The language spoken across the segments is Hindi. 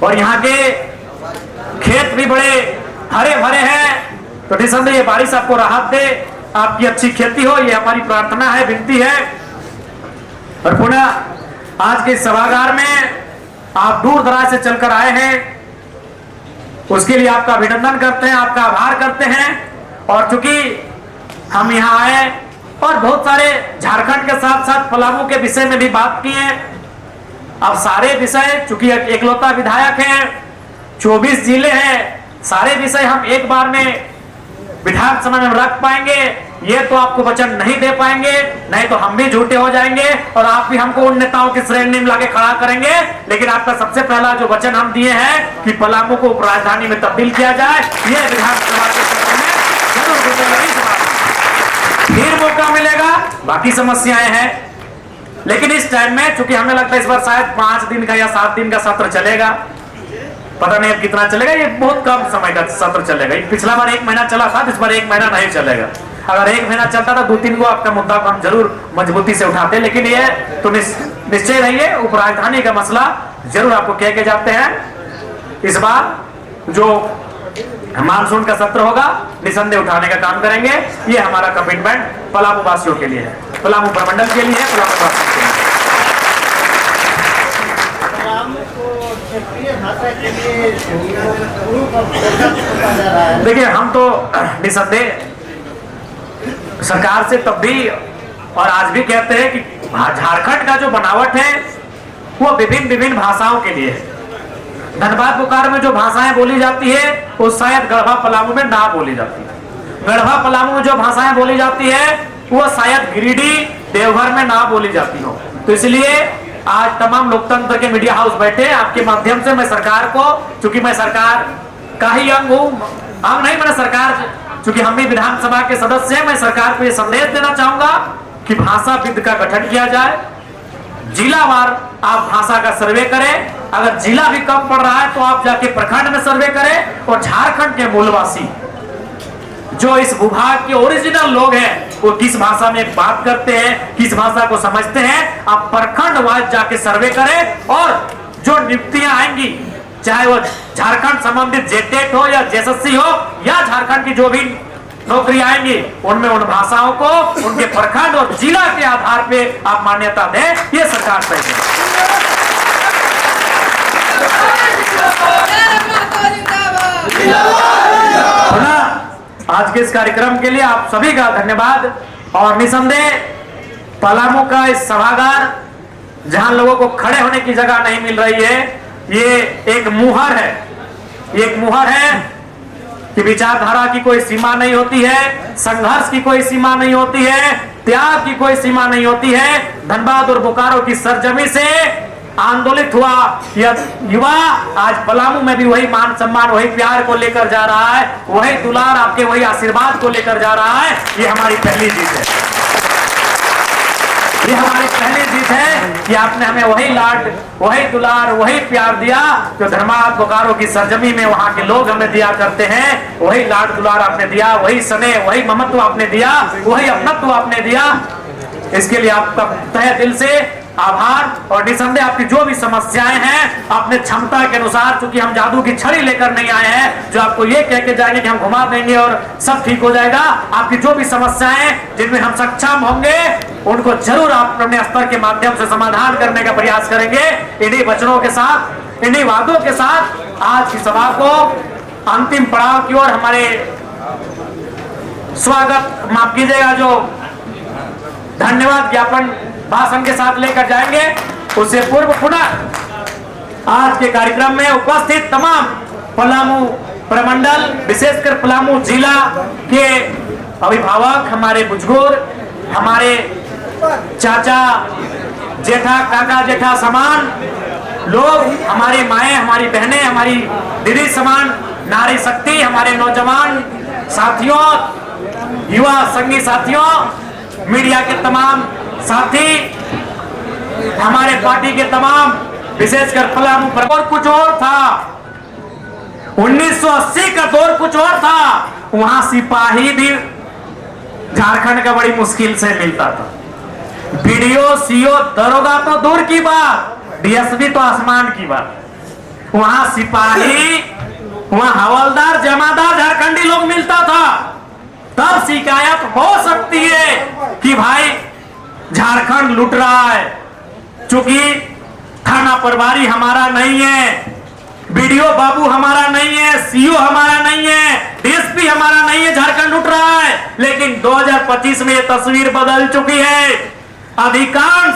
और यहाँ के खेत भी बड़े हरे भरे हैं। तो निसंदेह ये बारिश आपको राहत दे, आपकी अच्छी खेती हो, ये हमारी प्रार्थना है, विनती है। और पुनः आज के सभागार में आप दूर दराज से चलकर आए हैं, उसके लिए आपका अभिनंदन करते हैं, आपका आभार करते हैं। और चूंकि हम यहाँ आए और बहुत सारे झारखंड के साथ साथ पलामू के विषय में भी बात की है। अब सारे विषय, चूंकि एकलौता विधायक हैं, 24 जिले हैं, सारे विषय हम एक बार में विधानसभा में रख पाएंगे ये तो आपको वचन नहीं दे पाएंगे, नहीं तो हम भी झूठे हो जाएंगे और आप भी हमको उन नेताओं की श्रेणी में लाके खड़ा करेंगे। लेकिन आपका सबसे पहला जो वचन हम दिए हैं कि पलामू को उपराजधानी में तब्दील किया जाए, ये विधानसभा के सत्र में जरूर फिर मौका मिलेगा। बाकी समस्याएं हैं, लेकिन इस टाइम में चूंकि हमें लगता है इस बार शायद 5 दिन का या 7 दिन का सत्र चलेगा, पता नहीं अब कितना चलेगा, ये बहुत कम समय का सत्र चलेगा। पिछला बार 1 महीना चला था, इस बार 1 महीना नहीं चलेगा। अगर 1 महीना चलता था 2-3 को आपका मुद्दा को हम जरूर मजबूती से उठाते, लेकिन ये तो निश्चय रहिए उपराजधानी का मसला जरूर आपको कह के जाते हैं। इस बार जो मानसून का सत्र होगा निसंदेह उठाने का काम करेंगे, ये हमारा कमिटमेंट पलामू वासियों के लिए है, पलामू प्रमंडल के लिए है, पलामू वासियों के लिए। देखिए हम तो निसंदेह सरकार से तब भी और आज भी कहते हैं कि झारखंड का जो बनावट है वो विभिन्न भाषाओं के लिए है। धनबाद बोकारो में जो भाषाएं बोली जाती है वो शायद गढ़वा पलामू में ना बोली जाती है। गढ़वा पलामू में जो भाषाएं बोली जाती है वो शायद गिरिडीह देवघर में ना बोली जाती हो। तो इसलिए आज तमाम लोकतंत्र के मीडिया हाउस बैठे, आपके माध्यम से मैं सरकार को, चूंकि मैं सरकार का ही अंग हूं, अंग नहीं मैंने सरकार, चूंकि हम भी विधानसभा के सदस्य हैं, मैं सरकार को यह संदेश देना चाहूंगा कि भाषा विद का गठन किया जाए। जिलावार आप भाषा का सर्वे करें, अगर जिला भी कम पड़ रहा है तो आप जाके प्रखंड में सर्वे करें। और झारखंड के मूलवासी जो इस विभाग के ओरिजिनल लोग हैं वो किस भाषा में बात करते हैं, किस भाषा को समझते हैं, आप प्रखंड वाइज जाके सर्वे करें। और जो नियुक्तियां आएंगी, चाहे वो झारखंड संबंधित जेटेट हो या जेएसएससी हो या झारखंड की जो भी नौकरी आएंगी, उनमें उन भाषाओं को उनके प्रखंड और जिला के आधार पे आप मान्यता दें, ये सरकार सही है। आज के इस कार्यक्रम के लिए आप सभी का धन्यवाद। और निसंदेह पलामू का इस सभागार जहां लोगों को खड़े होने की जगह नहीं मिल रही है, ये एक मुहर है, एक मुहर है कि विचारधारा की कोई सीमा नहीं होती है, संघर्ष की कोई सीमा नहीं होती है, त्याग की कोई सीमा नहीं होती है। धनबाद और बोकारो की सरजमी से आंदोलित हुआ यह युवा आज पलामू में भी वही मान सम्मान, वही प्यार को लेकर जा रहा है, वही दुलार, आपके वही आशीर्वाद को लेकर जा रहा है। ये हमारी पहली जीत है, ये हमारी पहली जीत है कि आपने हमें वही लाड, वही दुलार, वही प्यार दिया जो धनबाद बोकारो की सरजमी में वहां के लोग हमें दिया करते हैं। वही लाड दुलार आपने दिया, वही स्नेह, वही ममत्व आपने दिया, वही अपनत्व आपने दिया। इसके लिए आपका तहे दिल से आभार। और निसंदेह आपकी जो भी समस्याएं हैं अपने क्षमता के अनुसार, चूंकि हम जादू की छड़ी लेकर नहीं आए हैं जो आपको ये कह के जाएंगे कि हम घुमा देंगे और सब ठीक हो जाएगा। आपकी जो भी समस्याएं जिनमें हम सक्षम होंगे उनको जरूर आप अपने स्तर के माध्यम से समाधान करने का प्रयास करेंगे। इन्हीं वचनों के साथ, इन्हीं वादों के साथ आज की सभा को अंतिम पड़ाव की ओर हमारे स्वागत, माफ कीजिएगा, जो धन्यवाद ज्ञापन भाषण के साथ लेकर जाएंगे। उससे पूर्व पुनः आज के कार्यक्रम में उपस्थित तमाम पलामू प्रमंडल, विशेषकर पलामू जिला के अभिभावक, हमारे बुजुर्ग, हमारे चाचा जेठा, काका जेठा समान लोग, हमारी माएं, हमारी बहनें, हमारी दीदी समान नारी शक्ति, हमारे नौजवान साथियों, युवा संगी साथियों, मीडिया के तमाम साथी, हमारे पार्टी के तमाम, विशेषकर पलामू पर। और कुछ और था, 1980 का दौर कुछ और था, वहां सिपाही भी झारखंड का बड़ी मुश्किल से मिलता था। बीडीओ, सीओ, दरोगा तो दूर की बात, डीएसपी तो आसमान की बात। वहां सिपाही, वहां हवलदार, जमादार झारखंडी लोग मिलता था। तब शिकायत हो सकती है कि भाई झारखंड लूट रहा है। चूंकि थाना प्रभारी हमारा नहीं है, बीडीओ बाबू हमारा नहीं है, सीओ हमारा नहीं है, डीएसपी हमारा नहीं है, झारखंड लूट रहा है। लेकिन 2025 में यह तस्वीर बदल चुकी है। अधिकांश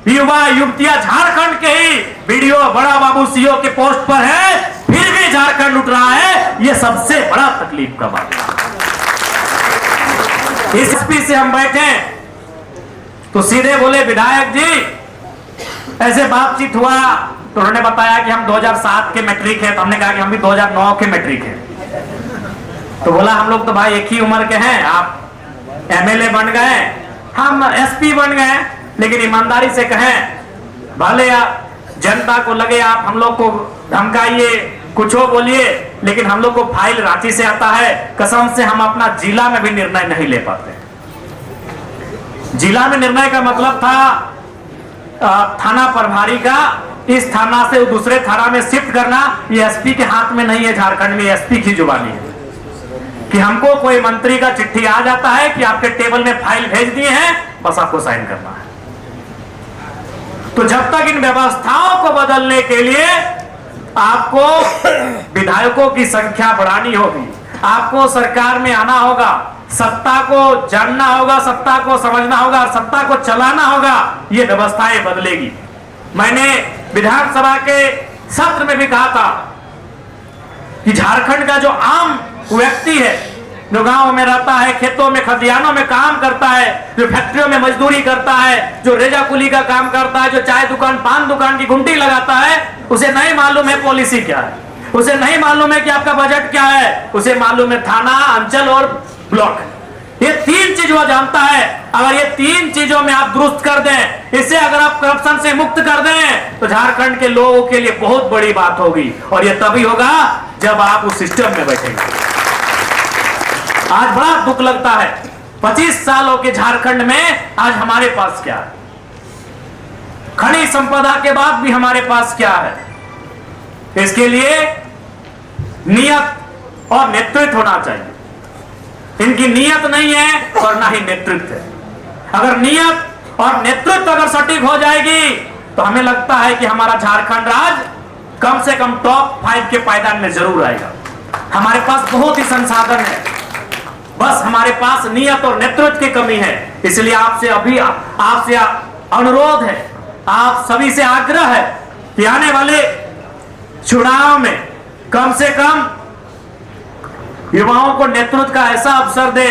युवा युवतियां झारखंड के ही बीडीओ, बड़ा बाबू, सीओ के पोस्ट पर है, फिर भी झारखंड लूट रहा है। यह सबसे बड़ा तकलीफ का बात है। एसपी से हम बैठे तो सीधे बोले, विधायक जी ऐसे बातचीत हुआ तो उन्होंने बताया कि हम 2007 के मैट्रिक है। तो हमने कहा कि हम भी 2009 के मैट्रिक है। तो बोला हम लोग तो भाई एक ही उम्र के हैं, आप एमएलए बन गए, हम एसपी बन गए। लेकिन ईमानदारी से कहें, भले जनता को लगे आप हम लोग को धमकाइए, कुछ हो बोलिए, लेकिन हम लोग को फाइल रांची से आता है। कसम से हम अपना जिला में भी निर्णय नहीं ले पाते। जिला में निर्णय का मतलब था थाना प्रभारी का इस थाना से दूसरे थाना में शिफ्ट करना। ये एसपी के हाथ में नहीं है। झारखंड में एसपी की जुबानी है कि हमको कोई मंत्री का चिट्ठी आ जाता है कि आपके टेबल में फाइल भेज दिए हैं, बस आपको साइन करना है। तो जब तक इन व्यवस्थाओं को बदलने के लिए आपको विधायकों की संख्या बढ़ानी होगी, आपको सरकार में आना होगा, सत्ता को जानना होगा, सत्ता को समझना होगा, सत्ता को चलाना होगा, ये व्यवस्थाएं बदलेगी। मैंने विधानसभा के सत्र में भी कहा था कि झारखंड का जो आम व्यक्ति है, जो गांव में रहता है, खेतों में खलिहानों में काम करता है, जो फैक्ट्रियों में मजदूरी करता है, जो रेजा कुली का काम करता है, जो चाय दुकान, पान दुकान की घंटी लगाता है, उसे नहीं मालूम है पॉलिसी क्या है, उसे नहीं मालूम है कि आपका बजट क्या है, उसे मालूम है थाना, अंचल और ब्लॉक। ये तीन चीज वो जानता है। अगर ये तीन चीजों में आप दुरुस्त कर दें, इसे अगर आप करप्शन से मुक्त कर दें, तो झारखंड के लोगों के लिए बहुत बड़ी बात होगी। और ये तभी होगा जब आप उस सिस्टम में बैठेंगे। आज बड़ा दुख लगता है, 25 सालों के झारखंड में आज हमारे पास क्या है? खनिज संपदा के बाद भी हमारे पास क्या है? इसके लिए नियत और नेतृत्व होना चाहिए। इनकी नियत नहीं है और ना ही नेतृत्व है। अगर नियत और नेतृत्व अगर सटीक हो जाएगी तो हमें लगता है कि हमारा झारखंड राज्य कम से कम टॉप 5 के पायदान में जरूर आएगा। हमारे पास बहुत ही संसाधन है, बस हमारे पास नियत और नेतृत्व की कमी है। इसलिए आपसे अनुरोध है, आप सभी से आग्रह है कि आने वाले चुनाव में कम से कम युवाओं को नेतृत्व का ऐसा अवसर दे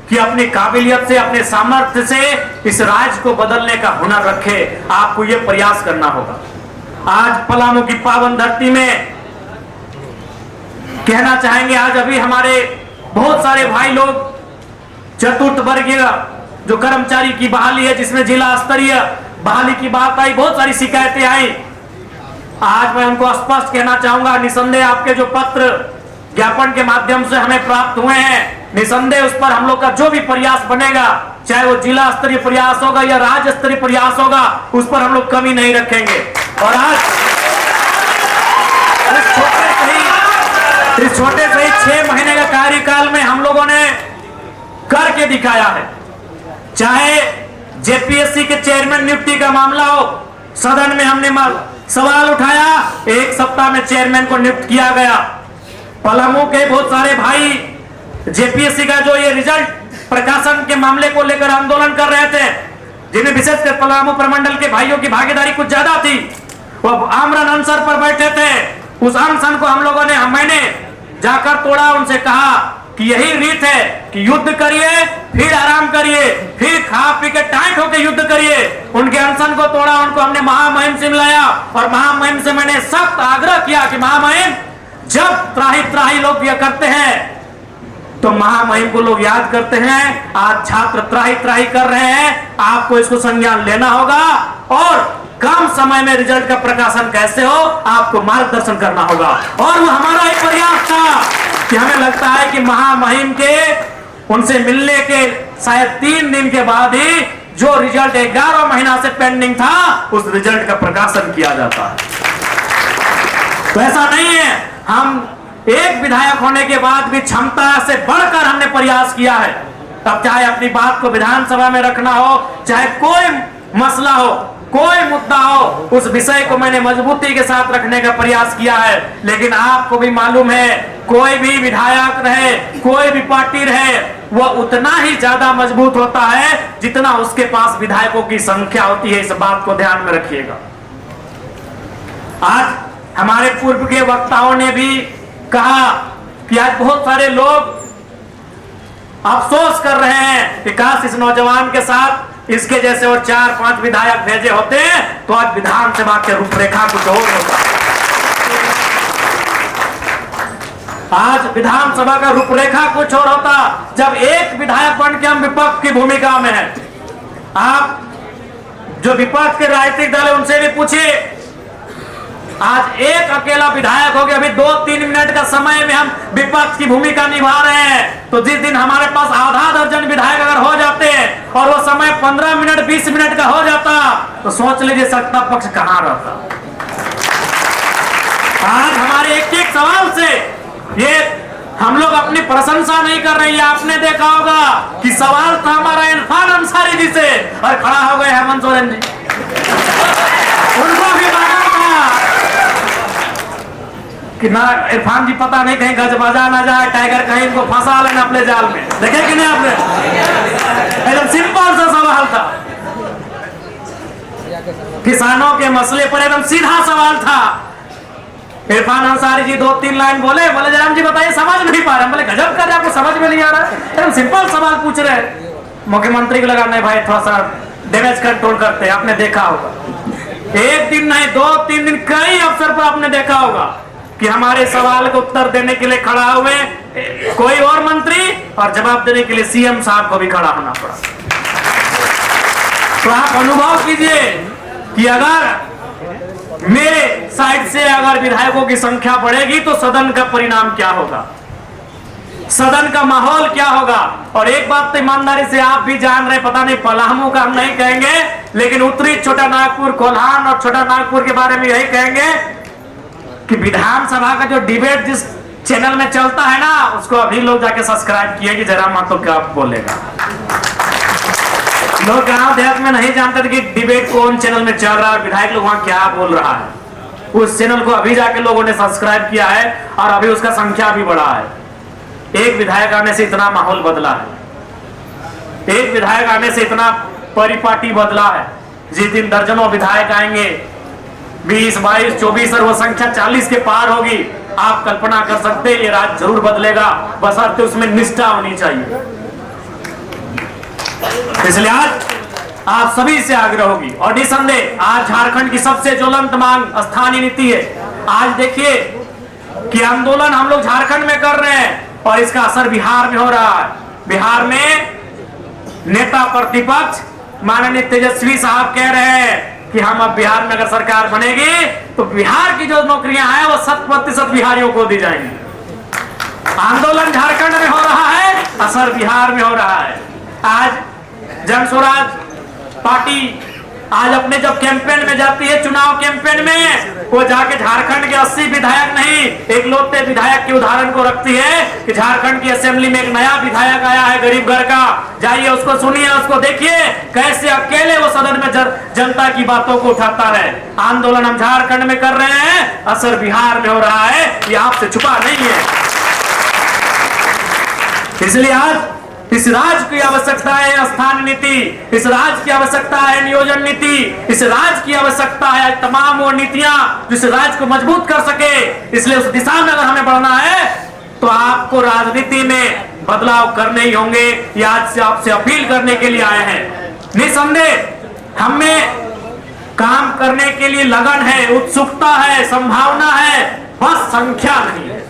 कि अपनी काबिलियत से, अपने सामर्थ्य से इस राज्य को बदलने का हुनर रखे। आपको यह प्रयास करना होगा। आज पलामू की पावन धरती में कहना चाहेंगे, आज अभी हमारे बहुत सारे भाई लोग चतुर्थ वर्गीय जो कर्मचारी की बहाली है, जिसमें जिला स्तरीय बहाली की बात आई, बहुत सारी शिकायतें आई। आज मैं उनको स्पष्ट कहना चाहूंगा, निसंदेह आपके जो पत्र ज्ञापन के माध्यम से हमें प्राप्त हुए हैं, निसंदेह उस पर हम लोग का जो भी प्रयास बनेगा, चाहे वो जिला स्तरीय प्रयास होगा या राज्य स्तरीय प्रयास होगा, उस पर हम लोग कमी नहीं रखेंगे। और आज इस छोटे से ही 6 महीने का कार्यकाल में हम लोगों ने करके दिखाया है। चाहे जेपीएससी के चेयरमैन नियुक्ति का मामला हो, सदन में हमने सवाल उठाया, 1 सप्ताह में चेयरमैन को नियुक्त किया गया। पलामू के बहुत सारे भाई जेपीएससी का जो ये रिजल्ट प्रकाशन के मामले को लेकर आंदोलन कर रहे थे, जिन्हें विशेषकर पलामू प्रमंडल के भाइयों की भागीदारी कुछ ज्यादा थी, वो आमरण अनशन पर बैठे थे। उस अनशन को हम लोगों ने, मैंने जाकर तोड़ा, उनसे कहा कि यही रीत है कि युद्ध करिए, फिर आराम करिए, फिर खा पी के टाइट होकर युद्ध करिए। उनके अनशन को तोड़ा, उनको हमने महामहिम से मिलाया और महामहिम से मैंने सख्त आग्रह किया कि महामहिम, जब त्राही त्राही लोग यह करते हैं तो महामहिम को लोग याद करते हैं। आज छात्र त्राही त्राही कर रहे हैं, आपको इसको संज्ञान लेना होगा और कम समय में रिजल्ट का प्रकाशन कैसे हो, आपको मार्गदर्शन करना होगा। और वो हमारा एक प्रयास था कि हमें लगता है कि महामहिम के उनसे मिलने के शायद 3 दिन के बाद ही जो रिजल्ट 11 महीना से पेंडिंग था, उस रिजल्ट का प्रकाशन किया जाता है। तो ऐसा नहीं है, हम एक विधायक होने के बाद भी क्षमता से बढ़कर हमने प्रयास किया है। तब चाहे अपनी बात को विधानसभा में रखना हो, चाहे कोई मसला हो, कोई मुद्दा हो, उस विषय को मैंने मजबूती के साथ रखने का प्रयास किया है। लेकिन आपको भी मालूम है, कोई भी विधायक रहे, कोई भी पार्टी रहे, वह उतना ही ज्यादा मजबूत होता है जितना उसके पास विधायकों की संख्या होती है। इस बात को ध्यान में रखिएगा। आज हमारे पूर्व के वक्ताओं ने भी कहा कि आज बहुत सारे लोग अफसोस कर रहे हैं कि काश इस नौजवान के साथ इसके जैसे और 4-5 विधायक भेजे होते तो आज विधानसभा के रूपरेखा कुछ और होता। आज विधानसभा का रूपरेखा कुछ और होता जब एक विधायक बन के हम विपक्ष की भूमिका में हैं। आप जो विपक्ष के राजनीतिक दल है उनसे भी पूछिए, आज एक अकेला विधायक हो गया, अभी 2-3 मिनट का समय में हम विपक्ष की भूमिका निभा रहे हैं। तो जिस दिन हमारे पास आधा दर्जन विधायक अगर हो जाते और वो समय 15 मिनट 20 मिनट का हो जाता तो सोच लीजिए सत्ता पक्ष कहां रहता। आज हमारे एक सवाल से ये हम लोग अपनी प्रशंसा नहीं कर रहे हैं। आपने देखा होगा कि सवाल था हमारा इरफान अंसारी जी से और खड़ा हो गए हेमंत सोरेन जी। उनको भी मालूम था कि ना इरफान जी पता नहीं कहीं गज बजा ना जाए, टाइगर कहीं इनको फंसा लेना अपने जाल में। देखे कि नहीं आपने? एकदम सिंपल सा सवाल था, किसानों के मसले पर एकदम सीधा सवाल था। इरफान अंसारी जी 2-3 लाइन बोले जयराम जी बताइए, समझ नहीं पा रहे। बोले गजब कर रहे, आपको समझ में नहीं आ रहा है, एकदम सिंपल सवाल पूछ रहे। मुख्यमंत्री को लगा नहीं भाई थोड़ा सा डैमेज कंट्रोल करते हैं। आपने देखा होगा एक दिन नहीं 2-3 दिन कई अवसर पर आपने देखा होगा कि हमारे सवाल को उत्तर देने के लिए खड़ा हुए कोई और मंत्री और जवाब देने के लिए सीएम साहब को भी खड़ा होना पड़ा। तो आप अनुभव कीजिए कि अगर मेरे साइड से अगर विधायकों की संख्या बढ़ेगी तो सदन का परिणाम क्या होगा, सदन का माहौल क्या होगा। और एक बात तो ईमानदारी से आप भी जान रहे, पता नहीं पलामू का हम नहीं कहेंगे, लेकिन उत्तरी छोटा नागपुर, कोल्हान और छोटा नागपुर के बारे में यही कहेंगे कि विधानसभा का जो डिबेट जिस चैनल में चलता है ना, उसको अभी लोग जाके सब्सक्राइब किए कि जयराम मातो क्या बोलेगा। लोग गांव देहात में नहीं जानते थे कि डिबेट कौन चैनल में चल रहा है, विधायक लोग वहां क्या बोल रहा है। उस चैनल को अभी जाके लोगों ने सब्सक्राइब किया है और अभी उसका संख्या भी बढ़ा है। एक विधायक आने से इतना माहौल बदला है, एक विधायक आने से इतना परिपाटी बदला है। जिस दिन दर्जनों विधायक आएंगे, 20, 22, 24 और वो संख्या 40 के पार होगी, आप कल्पना कर सकते हैं ये राज्य जरूर बदलेगा, बशर्ते उसमें निष्ठा होनी चाहिए। इसलिए आज आप सभी से आग्रह होगी और निसंदेह आज झारखंड की सबसे ज्वलंत मांग स्थानीय नीति है। आज देखिए कि आंदोलन हम लोग झारखंड में कर रहे हैं और इसका असर बिहार में हो रहा है। बिहार में नेता प्रतिपक्ष माननीय तेजस्वी साहब कह रहे हैं कि हम अब बिहार में अगर सरकार बनेगी तो बिहार की जो नौकरियां हैं वो 100% बिहारियों को दी जाएंगी। आंदोलन झारखंड में हो रहा है, असर बिहार में हो रहा है। आज जन स्वराज पार्टी आज अपने जब कैंपेन में जाती है, चुनाव कैंपेन में, वो जाके झारखंड के 80 विधायक नहीं, एक लौटे विधायक के उदाहरण को रखती है कि झारखंड की असेंबली में एक नया विधायक आया है गरीब घर का, जाइए उसको सुनिए, उसको देखिए कैसे अकेले वो सदन में जनता की बातों को उठाता है। आंदोलन हम झारखंड में कर रहे हैं, असर बिहार में हो रहा है, ये आपसे छुपा नहीं है। इसलिए आज इस राज्य की आवश्यकता है स्थानीय नीति, इस राज्य की आवश्यकता है नियोजन नीति, इस राज्य की आवश्यकता है तमाम वो नीतियां जिस राज्य को मजबूत कर सके। इसलिए उस दिशा में अगर हमें बढ़ना है तो आपको राजनीति में बदलाव करने ही होंगे। ये आज से आपसे अपील करने के लिए आए हैं। निसंदेह हमें काम करने के लिए लगन है, उत्सुकता है, संभावना है, बस संख्या नहीं है।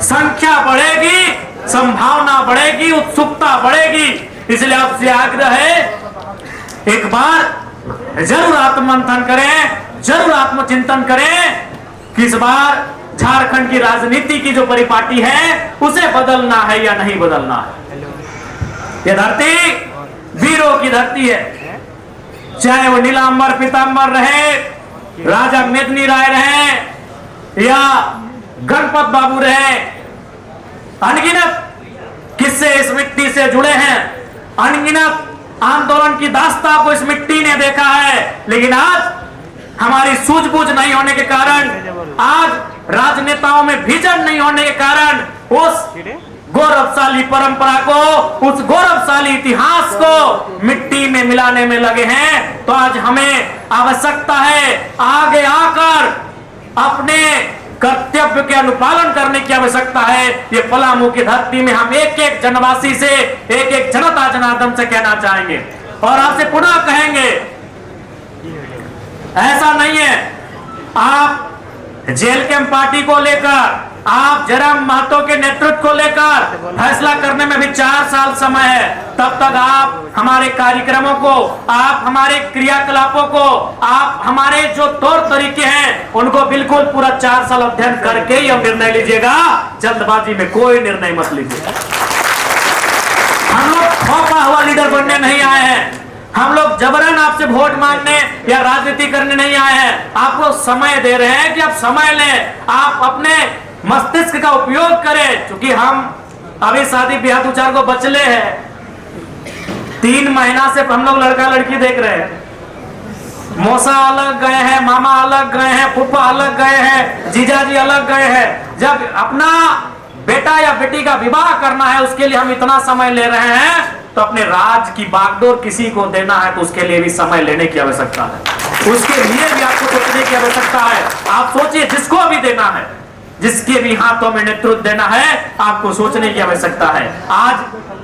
संख्या बढ़ेगी, संभावना बढ़ेगी, उत्सुकता बढ़ेगी। इसलिए आपसे आग्रह है एक बार जरूर आत्ममंथन करें, जरूर आत्मचिंतन करें कि इस बार झारखंड की राजनीति की जो परिपाटी है उसे बदलना है या नहीं बदलना है। यह धरती वीरों की धरती है, चाहे वो नीलांबर पीतांबर रहे, राजा मेदिनी राय रहे या गणपत बाबू रहे, अनगिनत किस्से इस मिट्टी से जुड़े हैं, अनगिनत आंदोलन की दास्ता को इस मिट्टी ने देखा है। लेकिन आज हमारी सूझबूझ नहीं होने के कारण, आज राजनेताओं में विजन नहीं होने के कारण उस गौरवशाली परंपरा को, उस गौरवशाली इतिहास को मिट्टी में मिलाने में लगे हैं। तो आज हमें आवश्यकता है आगे आकर अपने कर्तव्य के अनुपालन करने की आवश्यकता है। ये पलामू की धरती में हम एक एक जनवासी से, एक एक जनता जनार्दन से कहना चाहेंगे और आपसे पुनः कहेंगे, ऐसा नहीं है आप जेल कैंप पार्टी को लेकर, आप जयराम महतो के नेतृत्व को लेकर फैसला करने में भी 4 साल समय है। तब तक आप हमारे कार्यक्रमों को, आप हमारे क्रियाकलापों को, आप हमारे जो तौर तरीके हैं उनको बिल्कुल पूरा 4 साल अध्ययन करके ही अब निर्णय लीजिएगा। जल्दबाजी में कोई निर्णय मत लीजिएगा। हम लोग खौफा हुआ लीडर बनने नहीं आए हैं, हम लोग जबरन आपसे वोट मांगने या राजनीति करने नहीं आए हैं। आपको समय दे रहे हैं कि आप समय लें, आप अपने मस्तिष्क का उपयोग करें। क्योंकि हम अभी शादी ब्याह 2-4 को बचले हैं, 3 महीना से हम लोग लड़का लड़की देख रहे हैं। मौसा अलग गए हैं, मामा अलग गए हैं, फूफा अलग गए हैं, जीजाजी अलग गए हैं। जब अपना बेटा या बेटी का विवाह करना है, उसके लिए हम इतना समय ले रहे हैं, तो अपने राज की बागडोर किसी को देना है तो उसके लिए भी समय लेने की आवश्यकता है। उसके लिए भी आपको सोचने की आवश्यकता है। आप सोचिए, जिसको भी देना है, जिसके भी हाथों में नेतृत्व देना है, आपको सोचने की आवश्यकता है। आज